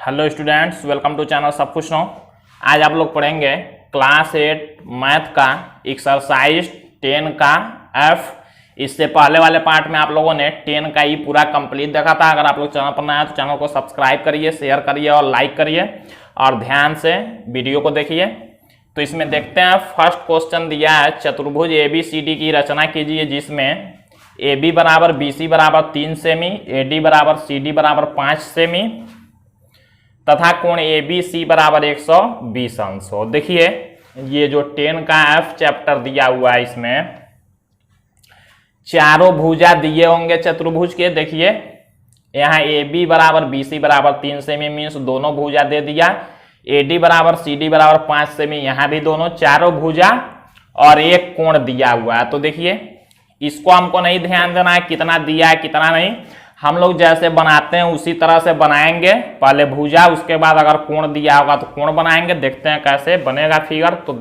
Hello students, welcome to channel सब कुछ no. आज आप लोग पढ़ेंगे क्लास 8 मैथ का एक्सरसाइज 10 का एफ। इससे पहले वाले पार्ट में आप लोगों ने 10 का ही पूरा कंप्लीट देखा था। अगर आप लोग चैनल पर नए हैं तो चैनल को सब्सक्राइब करिए, शेयर करिए और लाइक करिए और ध्यान से वीडियो को देखिए। तो इसमें देखते हैं, फर्स्ट क्वेश्चन दिया है चतुर्भुज ABCD की रचना कीजिए जिसमें AB बराबर BC बराबर 3 सेमी, AD बराबर CD बराबर 5 सेमी तथा कोण ABC बराबर 120 अंश हो। देखिए ये जो 10 का एफ चैप्टर दिया हुआ है इसमें चारों भुजा दिए होंगे चतुर्भुज के। देखिए यहाँ AB बराबर BC बराबर 3 सेमी मीन्स दोनों भुजा दे दिया, AD बराबर CD बराबर 5 सेमी, यहाँ भी दोनों चारों भुजा और एक कोण दिया हुआ है। तो देखिए इसको हमको नहीं ध्यान देना है कितना दिया है कितना नहीं, हम लोग जैसे बनाते हैं उसी तरह से बनाएंगे। पहले भुजा, उसके बाद अगर कोण दिया होगा तो कोण बनाएंगे। देखते हैं कैसे बनेगा फिगर। तो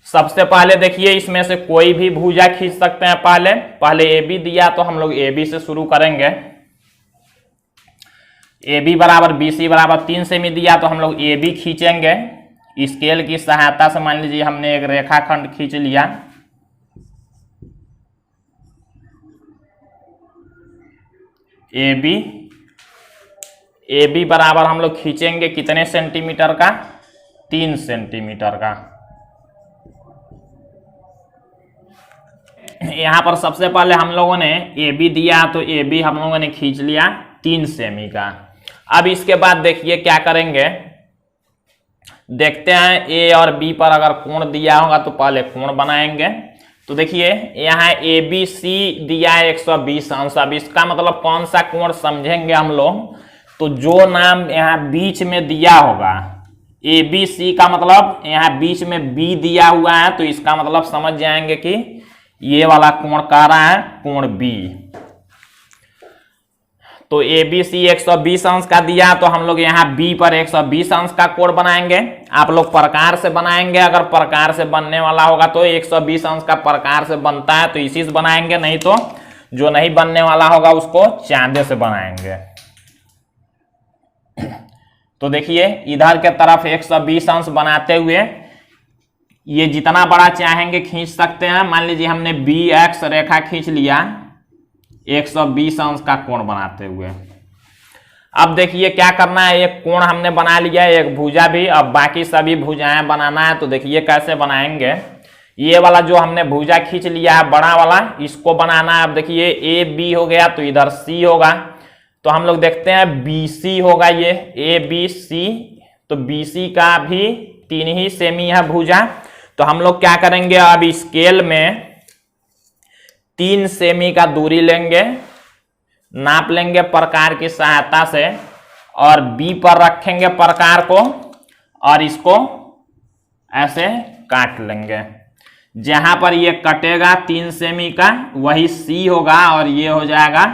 सबसे पहले देखिए इसमें से कोई भी भुजा खींच सकते हैं। पहले AB दिया तो हम लोग AB से शुरू करेंगे। AB बराबर BC बराबर 3 सेमी दिया तो हम लोग AB खींचेंगे। स्केल की सहायता से मान लीजिए हमने एक रेखाखंड खींच लिया। AB बराबर हम लोग खींचेंगे कितने सेंटीमीटर का? 3 सेंटीमीटर का। यहां पर सबसे पहले हम लोगों ने AB दिया तो AB हम लोगों ने खींच लिया 3 सेमी का। अब इसके बाद देखिए क्या करेंगे, देखते हैं A और B पर अगर कोण दिया होगा तो पहले कोण बनाएंगे। तो देखिए यहाँ ABC दिया है 120 अंश। अब इसका मतलब कौन सा कोण समझेंगे हम लोग, तो जो नाम यहाँ बीच में दिया होगा ABC का मतलब यहाँ बीच में B दिया हुआ है तो इसका मतलब समझ जाएंगे कि ये वाला कोण कह रहा है कोण B। तो ABC 120 अंश का दिया तो हम लोग यहाँ B पर 120 अंश का कोण बनाएंगे। आप लोग प्रकार से बनाएंगे, अगर प्रकार से बनने वाला होगा तो 120 अंश का प्रकार से बनता है तो इसी से बनाएंगे, नहीं तो जो नहीं बनने वाला होगा उसको चांदे से बनाएंगे। तो देखिए इधर के तरफ 120 अंश बनाते हुए ये जितना बड़ा चाहेंगे खींच सकते हैं। मान लीजिए हमने BX रेखा खींच लिया 120 अंश का कोण बनाते हुए। अब देखिए क्या करना है, एक कोण हमने बना लिया, एक भुजा भी। अब बाकी सभी भुजाएं बनाना है। तो देखिए कैसे बनाएंगे, ये वाला जो हमने भुजा खींच लिया है बड़ा वाला, इसको बनाना है। अब देखिए AB हो गया तो इधर C होगा, तो हम लोग देखते हैं BC होगा, ये ABC। तो BC का भी 3 ही सेमी है भुजा। तो हम लोग क्या करेंगे, अब स्केल में 3 सेमी का दूरी लेंगे, नाप लेंगे प्रकार की सहायता से और B पर रखेंगे प्रकार को और इसको ऐसे काट लेंगे। जहां पर ये कटेगा 3 सेमी का वही C होगा और ये हो जाएगा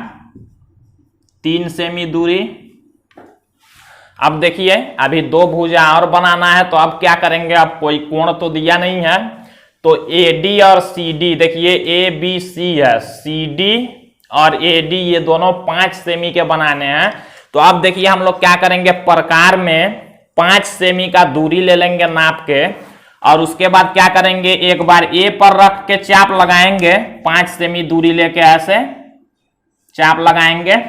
3 सेमी दूरी। अब देखिए अभी 2 भुजा और बनाना है। तो अब क्या करेंगे, अब कोई कोण तो दिया नहीं है तो AD और CD, देखिए ABC है, CD और AD ये दोनों 5 सेमी के बनाने हैं। तो अब देखिए हम लोग क्या करेंगे, प्रकार में 5 सेमी का दूरी ले लेंगे नाप के और उसके बाद क्या करेंगे, एक बार A पर रख के चाप लगाएंगे, 5 सेमी दूरी लेके ऐसे चाप लगाएंगे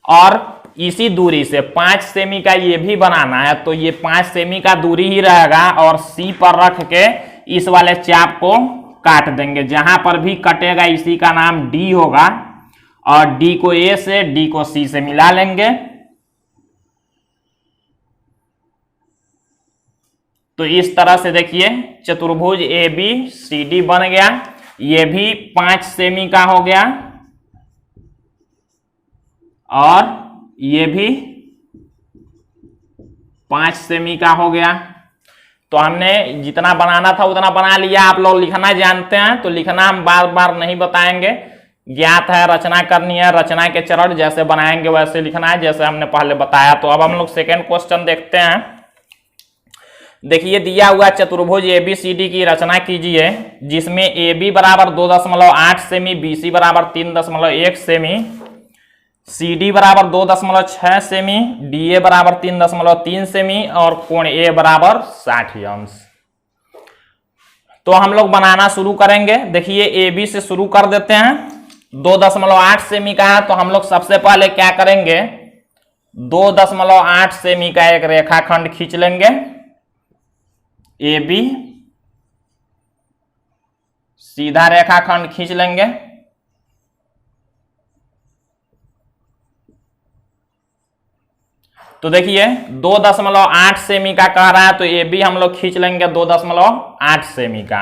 और इसी दूरी से 5 सेमी का ये भी बनाना है। तो ये 5 सेमी का दूरी ही रहेगा और C पर रख के इस वाले चाप को काट देंगे। जहां पर भी कटेगा इसी का नाम D होगा और D को A से D को C से मिला लेंगे। तो इस तरह से देखिए चतुर्भुज ABCD बन गया। ये भी 5 सेमी का हो गया और ये भी 5 सेमी का हो गया। तो हमने जितना बनाना था उतना बना लिया। आप लोग लिखना जानते हैं तो लिखना हम बार बार नहीं बताएंगे, ज्ञात है, रचना करनी है, रचना के चरण जैसे बनाएंगे वैसे लिखना है जैसे हमने पहले बताया। तो अब हम लोग सेकेंड क्वेश्चन देखते हैं। देखिए दिया हुआ चतुर्भुज ABCD की रचना कीजिए जिसमें AB बराबर 2.8 सेमी, BC बराबर 3.1 सेमी, CD बराबर 2.6 सेमी, DA बराबर 3.3 सेमी और कोण A बराबर 60 अंश। तो हम लोग बनाना शुरू करेंगे। देखिए AB से शुरू कर देते हैं। 2.8 सेमी का है तो हम लोग सबसे पहले क्या करेंगे, 2.8 सेमी का एक रेखाखंड खींच लेंगे AB, सीधा रेखाखंड खींच लेंगे। तो देखिए 2.8 सेमी का कह रहा है तो AB हम लोग खींच लेंगे 2.8 सेमी का।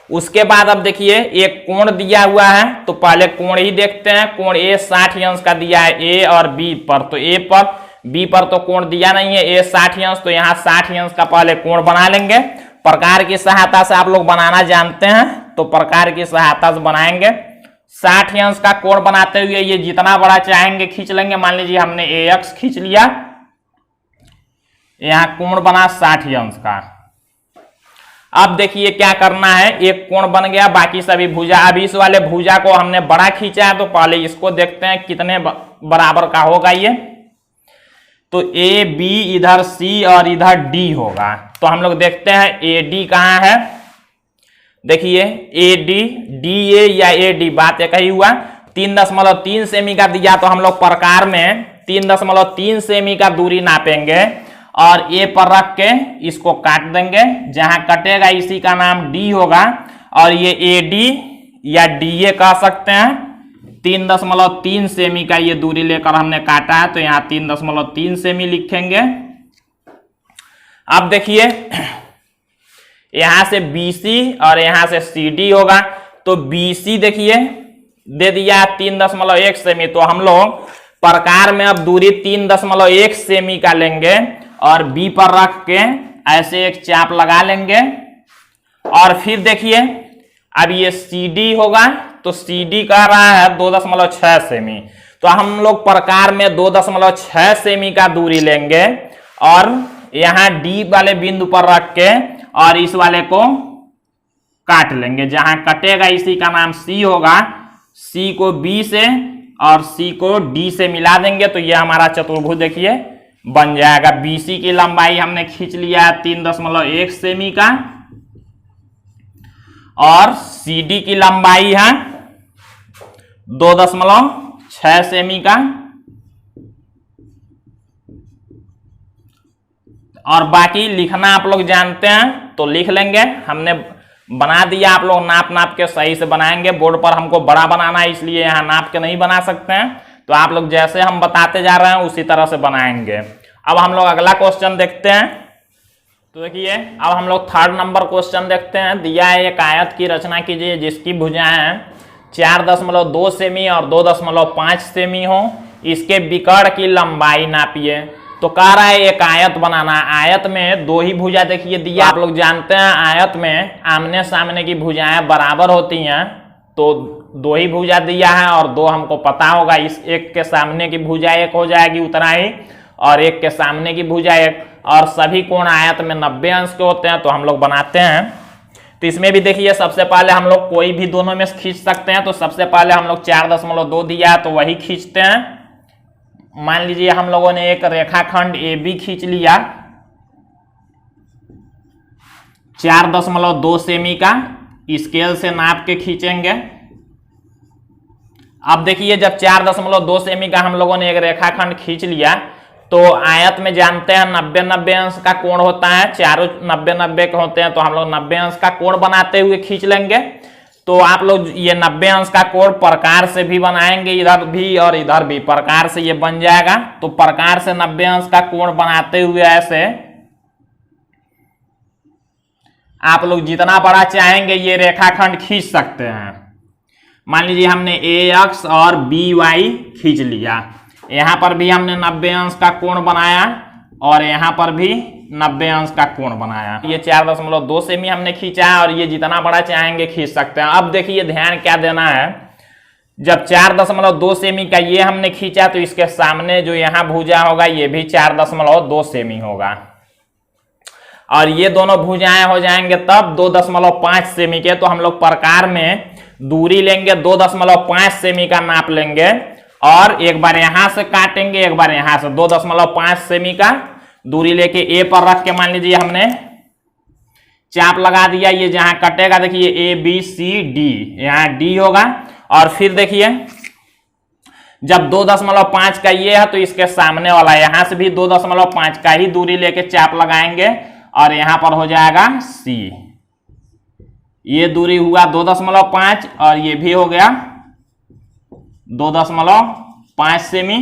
उसके बाद अब देखिए एक कोण दिया हुआ है तो पहले कोण ही देखते हैं। कोण A 60 अंश का दिया है A और B पर, तो A पर B पर तो कोण दिया नहीं है, A 60 अंश, तो यहाँ 60 अंश का पहले कोण बना लेंगे। प्रकार की सहायता से आप लोग बनाना जानते हैं तो प्रकार की सहायता से बनाएंगे। 60 अंश का कोण बनाते हुए ये जितना बड़ा चाहेंगे खींच लेंगे। मान लीजिए हमने AX खींच लिया, यहां कोण बना 60 अंश का। अब देखिए क्या करना है, एक कोण बन गया, बाकी सभी भुजा। अब इस वाले भुजा को हमने बड़ा खींचा है तो पहले इसको देखते हैं कितने बराबर का होगा ये। तो AB इधर C और इधर D होगा। तो हम लोग देखते हैं AD कहाँ है। देखिए AD, DA या AD बात एक ही हुआ। 3.3 सेमी का दिया तो हम लोग प्रकार में 3.3 सेमी का दूरी नापेंगे और A पर रख के इसको काट देंगे। जहां कटेगा इसी का नाम D होगा और ये AD या DA कह सकते हैं। 3.3 सेमी का ये दूरी लेकर हमने काटा है तो यहाँ 3.3 सेमी लिखेंगे। अब देखिए यहां से BC और यहां से CD होगा तो BC देखिए दे दिया 3.1 सेमी। तो हम लोग प्रकार में अब दूरी 3.1 सेमी का लेंगे और B पर रख के ऐसे एक चाप लगा लेंगे। और फिर देखिए अब ये CD होगा तो CD कह रहा है 2.6 सेमी। तो हम लोग प्रकार में 2.6 सेमी का दूरी लेंगे और यहाँ D वाले बिंदु पर रख के और इस वाले को काट लेंगे। जहां कटेगा इसी का नाम C होगा। C को B से और C को D से मिला देंगे तो ये हमारा चतुर्भुज देखिए बन जाएगा। BC की लंबाई हमने खींच लिया है 3.1 सेमी का और CD की लंबाई है 2.6 सेमी का और बाकी लिखना आप लोग जानते हैं तो लिख लेंगे। हमने बना दिया, आप लोग नाप नाप के सही से बनाएंगे। बोर्ड पर हमको बड़ा बनाना है इसलिए यहाँ नाप के नहीं बना सकते हैं, तो आप लोग जैसे हम बताते जा रहे हैं उसी तरह से बनाएंगे। अब हम लोग अगला क्वेश्चन देखते हैं। तो देखिए अब हम लोग 3rd नंबर क्वेश्चन देखते हैं। दिया है एक आयत की रचना कीजिए जिसकी भुजाएं 4.2 सेमी और 2.5 सेमी हो। इसके विकर्ण की लंबाई नापिए। तो कह रहा है एक आयत बनाना। आयत में दो ही भुजा देखिए दिया। आप लोग जानते हैं आयत में आमने सामने की भुजाएं बराबर होती हैं, तो दो ही भुजा दिया है और दो हमको पता होगा। इस एक के सामने की भुजा एक हो जाएगी उतना ही और एक के सामने की भुजा एक। और सभी कोण आयत में 90 अंश के होते हैं तो हम लोग बनाते हैं। तो इसमें भी देखिए सबसे पहले हम लोग कोई भी दोनों में खींच सकते हैं। तो सबसे पहले हम लोग 4.2 दिया है तो वही खींचते हैं। मान लीजिए हम लोगों ने एक रेखाखंड AB खींच लिया 4.2 सेमी का, स्केल से नाप के खींचेंगे। अब देखिए जब 4.2 सेमी का हम लोगों ने एक रेखाखंड खींच लिया तो आयत में जानते हैं 90-90 अंश का कोण होता है। चारों 90-90 के होते हैं तो हम लोग 90 अंश का कोण बनाते हुए खींच लेंगे। तो आप लोग ये 90 अंश का कोण प्रकार से भी बनाएंगे, इधर भी और इधर भी प्रकार से ये बन जाएगा। तो प्रकार से 90 अंश का कोण बनाते हुए ऐसे आप लोग जितना बड़ा चाहेंगे ये रेखाखंड खींच सकते हैं। मान लीजिए हमने AX और BY खींच लिया। यहां पर भी हमने 90 अंश का कोण बनाया और यहां पर भी 90 अंश का कोण बनाया। ये 4.2 सेमी हमने खींचा है और ये जितना बड़ा चाहेंगे खींच सकते हैं। अब देखिए ध्यान क्या देना है, जब 4.2 सेमी का ये हमने खींचा तो इसके सामने जो यहाँ भुजा होगा ये भी 4.2 सेमी होगा और ये दोनों भुजाएं हो जाएंगे तब 2.5 सेमी के। तो हम लोग प्रकार में दूरी लेंगे 2.5 सेमी का नाप लेंगे और एक बार यहां से काटेंगे, एक बार यहां से 2.5 सेमी का दूरी लेके ए पर रख के मान लीजिए हमने चाप लगा दिया। ये जहां कटेगा देखिए ए बी सी डी, यहां डी होगा। और फिर देखिए जब 2.5 का ये है तो इसके सामने वाला यहां से भी 2.5 का ही दूरी लेके चाप लगाएंगे और यहां पर हो जाएगा सी। ये दूरी हुआ 2.5 और ये भी हो गया 2.5 सेमी।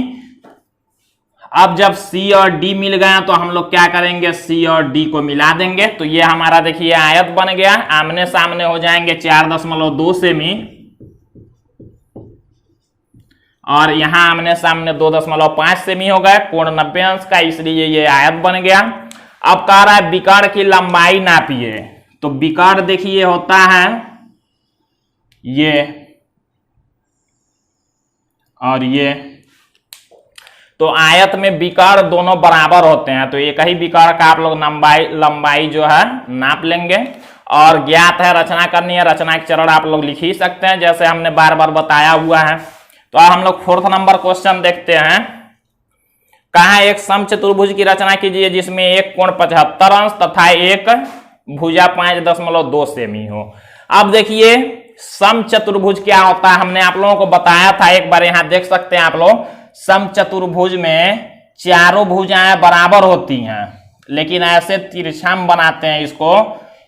अब जब C और D मिल गया तो हम लोग क्या करेंगे, C और D को मिला देंगे। तो ये हमारा देखिए आयत बन गया। आमने सामने हो जाएंगे 4.2 सेमी और यहां आमने सामने 2.5 सेमी हो गए। कोण 90 अंश का, इसलिए ये आयत बन गया। अब कह रहा है विकर्ण की लंबाई नापिए। तो विकर्ण देखिए होता है ये और ये, तो आयत में विकर्ण दोनों बराबर होते हैं। तो एक ही विकर्ण का आप लोग लंबाई जो है नाप लेंगे। और ज्ञात है रचना करनी है, रचना के चरण आप लोग लिख ही सकते हैं जैसे हमने बार बार बताया हुआ है। तो अब हम लोग 4th नंबर क्वेश्चन देखते हैं। कहा एक समचतुर्भुज की रचना कीजिए जिसमें एक कोण 75 अंश तथा एक भुजा 5.2 सेमी हो। अब देखिए समचतुर्भुज क्या होता है, हमने आप लोगों को बताया था, एक बार यहां देख सकते हैं आप लोग। समचतुर्भुज में चारों भुजाएं बराबर होती हैं, लेकिन ऐसे तिरछा हम बनाते हैं इसको,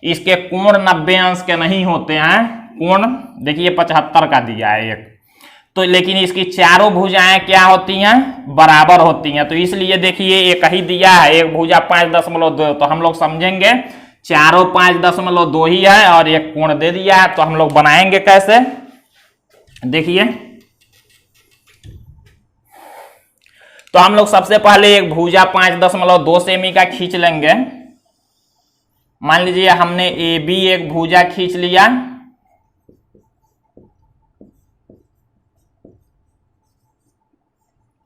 इसके कोण 90 अंश के नहीं होते हैं। कोण देखिए 75 का दिया है एक, तो लेकिन इसकी चारों भुजाएं क्या होती हैं, बराबर होती हैं। तो इसलिए देखिए एक ही दिया है, एक भुजा 5.2, तो हम लोग समझेंगे चारों 5.2 ही है और एक कोण दे दिया है। तो हम लोग बनाएंगे कैसे, देखिए। तो हम लोग सबसे पहले एक भुजा 5.2 सेमी का खींच लेंगे। मान लीजिए हमने ए बी एक भुजा खींच लिया,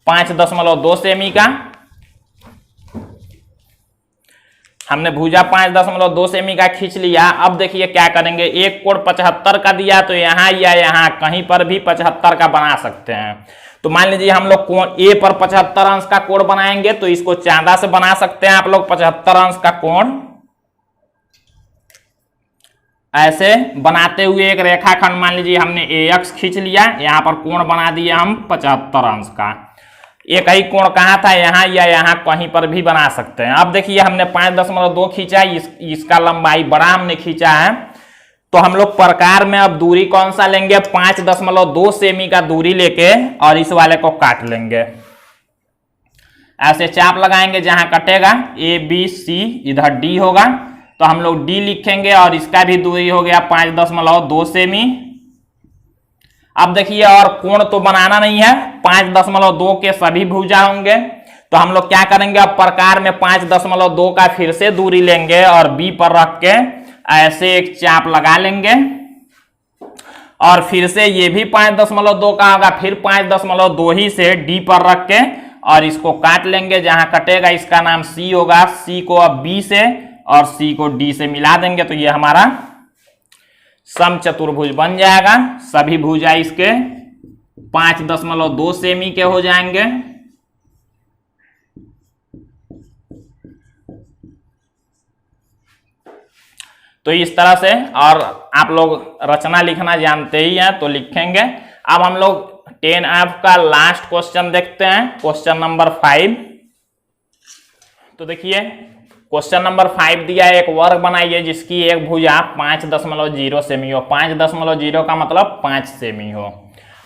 पांच 5.2 सेमी का हमने भुजा 5.2 सेमी का खींच लिया। अब देखिए क्या करेंगे, एक कोण 75 का दिया तो यहां या यहां कहीं पर भी 75 का बना सकते हैं। तो मान लीजिए हम लोग कोण ए पर 75 अंश का कोण बनाएंगे, तो इसको चांदा से बना सकते हैं आप लोग 75 अंश का कोण। ऐसे बनाते हुए एक रेखाखंड मान लीजिए हमने ए एक्स खींच लिया, यहां पर कोण बना दिया हम 75 अंश का। एक ही कोण कहाँ था, यहां या यहां कहीं पर भी बना सकते हैं। अब देखिए हमने 5.2 खींचा, इसका लंबाई बड़ा हमने खींचा है। तो हम लोग प्रकार में अब दूरी कौन सा लेंगे, 5.2 सेमी का दूरी लेके और इस वाले को काट लेंगे। ऐसे चाप लगाएंगे, जहां कटेगा ए बी सी इधर डी होगा, तो हम लोग डी लिखेंगे और इसका भी दूरी हो गया 5.2 सेमी। अब देखिए और कोण तो बनाना नहीं है, 5.2 के सभी भुजा होंगे। तो हम लोग क्या करेंगे, अब प्रकार में 5.2 का फिर से दूरी लेंगे और बी पर रख के ऐसे एक चाप लगा लेंगे। और फिर से ये भी 5.2 का होगा, फिर 5.2 ही से डी पर रख के और इसको काट लेंगे। जहां कटेगा इसका नाम सी होगा, सी को अब बी से और सी को डी से मिला देंगे, तो ये हमारा समचतुर्भुज बन जाएगा। सभी भुजा इसके 5.2 सेमी के हो जाएंगे। तो इस तरह से, और आप लोग रचना लिखना जानते ही हैं तो लिखेंगे। अब हम लोग 10F का लास्ट क्वेश्चन देखते हैं, क्वेश्चन नंबर 5। तो देखिए क्वेश्चन नंबर 5 दिया है, एक वर्ग बनाइए जिसकी एक भुजा 5.0 सेमी हो। 5.0 का मतलब 5 सेमी हो।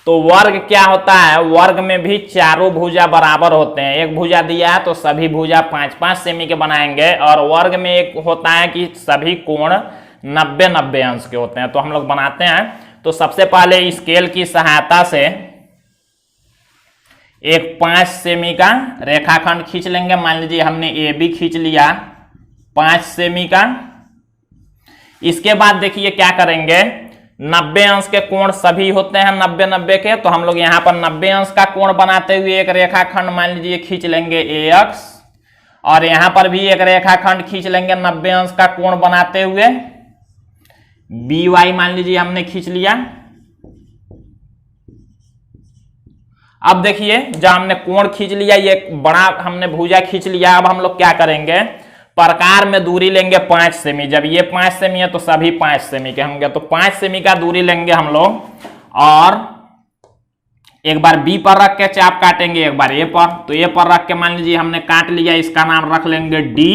तो वर्ग क्या होता है, वर्ग में भी चारों भुजा बराबर होते हैं। एक भुजा दिया है तो सभी भुजा 5-5 सेमी के बनाएंगे। और वर्ग में एक होता है कि सभी कोण 90-90 अंश के होते हैं। तो हम लोग बनाते हैं। तो सबसे पहले स्केल की सहायता से एक 5 सेमी का रेखाखंड खींच लेंगे। मान लीजिए हमने ए बी खींच लिया 5 सेमी का। इसके बाद देखिए क्या करेंगे, 90 अंश के कोण सभी होते हैं 90-90 के। तो हम लोग यहां पर 90 अंश का कोण बनाते हुए एक रेखाखंड मान लीजिए खींच लेंगे ए एक्स, और यहां पर भी एक रेखाखंड खींच लेंगे 90 अंश का कोण बनाते हुए बी वाई मान लीजिए हमने खींच लिया। अब देखिए जब हमने कोण खींच लिया, ये बड़ा हमने भुजा खींच लिया, अब हम लोग क्या करेंगे, प्रकार में दूरी लेंगे 5 सेमी। जब ये 5 सेमी है तो सभी 5 सेमी के होंगे, तो 5 सेमी का दूरी लेंगे हम लोग और एक बार बी पर रख के चाप काटेंगे, एक बार ए पर। तो ए पर रख के मान लीजिए हमने काट लिया, इसका नाम रख लेंगे डी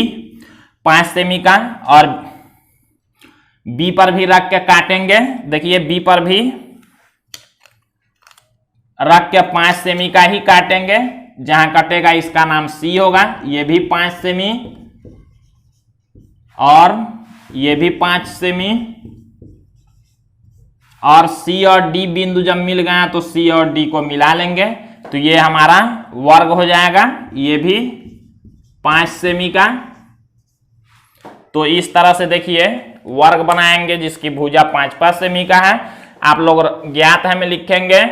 5 सेमी का, और बी पर भी रख के काटेंगे। देखिए बी पर भी रख के 5 सेमी का ही काटेंगे, जहां कटेगा इसका नाम सी होगा। ये भी 5 सेमी और ये भी 5 सेमी, और सी और डी बिंदु जब मिल गया तो सी और डी को मिला लेंगे, तो ये हमारा वर्ग हो जाएगा, ये भी 5 सेमी का। तो इस तरह से देखिए वर्ग बनाएंगे जिसकी भुजा 5 सेमी का है। आप लोग ज्ञात है में लिखेंगे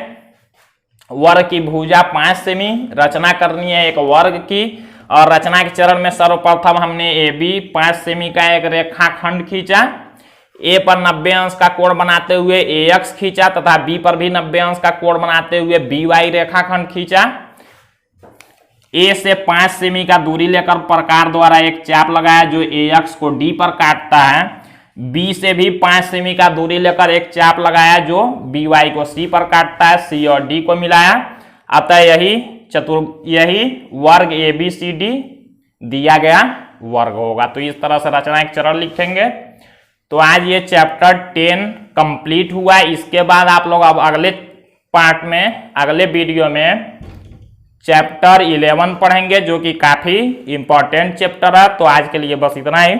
वर्ग की भुजा 5 सेमी, रचना करनी है एक वर्ग की, और रचना के चरण में सर्वप्रथम हमने ए बी 5 सेमी का एक रेखाखंड खींचा, ए पर 90 अंश का कोण बनाते हुए ए एक्स खींचा, तथा बी पर भी 90 अंश का कोण बनाते हुए बी वाई रेखाखंड खींचा। ए से 5 सेमी का दूरी लेकर प्रकार द्वारा एक चाप लगाया जो ए एक्स को डी पर काटता है। बी से भी 5 सेमी का दूरी लेकर एक चाप लगाया जो बी वाई को सी पर काटता है, सी और डी को मिलाया। अतः यही वर्ग ए बी सी डी दिया गया वर्ग होगा। तो इस तरह से रचना एक चरण लिखेंगे। तो आज ये चैप्टर 10 कंप्लीट हुआ। इसके बाद आप लोग अब अगले पार्ट में, अगले वीडियो में चैप्टर 11 पढ़ेंगे, जो कि काफी इंपॉर्टेंट चैप्टर है। तो आज के लिए बस इतना ही।